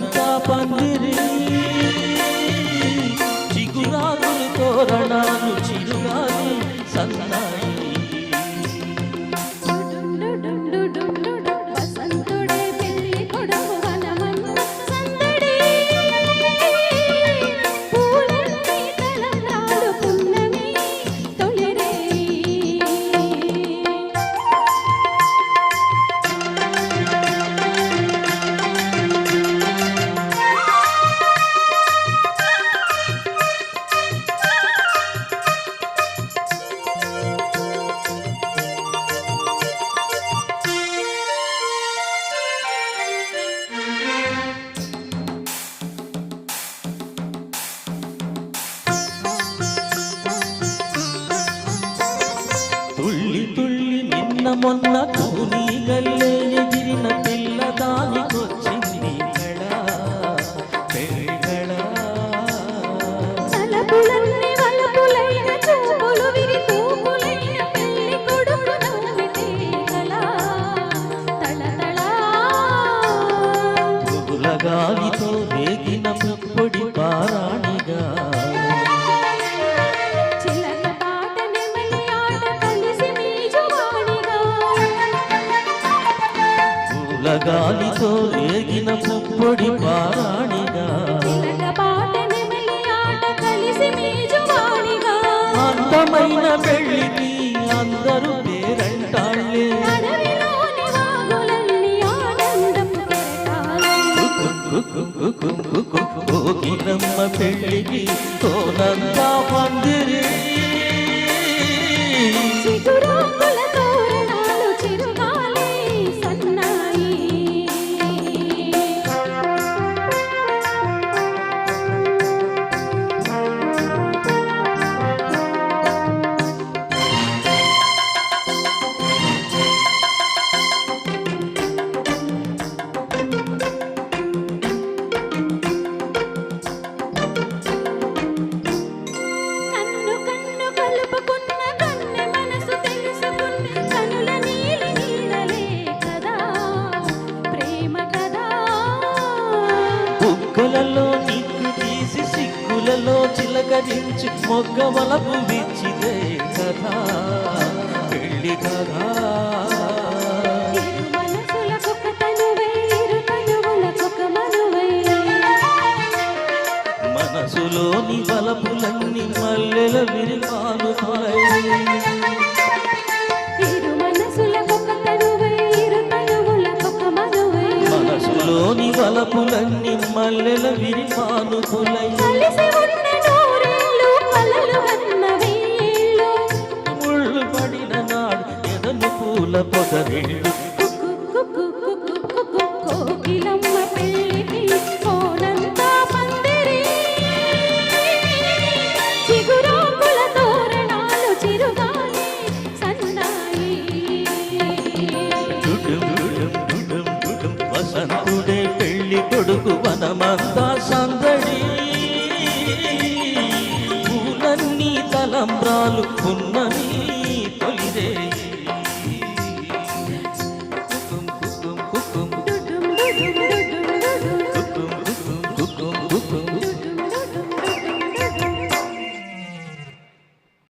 తోనంతా పందిరి చిగురాకులు తోరణాలు చిరుగాలి సన్నాయి తుళ్ళి తుళ్ళి నిన్న మొన్న కూని గల్లే ఎగిరిన పిల్ల దానికొచ్చింది తలపులన్నీ వలపులైన చూపులు విరి తూపులైన పెళ్లి కొడుకు నవ్వితే కళ తళతళ పువ్వుల గాలితో రేగిన ముప్పొడి పారాణిగా గాలితో రేగిన పుప్పొడి పారాణిగా అందమైన పెళ్లికి అందరూ పేరంటాళ్ళే కోకిలమ్మ పెళ్లికి తోనంతా పందిరి బుగ్గలలో నిన్ను తీసి సిగ్గులలో చిలకరించి మొగ్గవలపు విచ్చిదే కదా పెళ్లి కదా మనసులోని వలపులన్నీ మల్లెల విరిమాలు తొలై మనసులోని వలపులన్నీ మల్లెల విరిమాలు తొలై ముళ్ళు పడిన నాడు ఎదను పూల పొదరిల్లు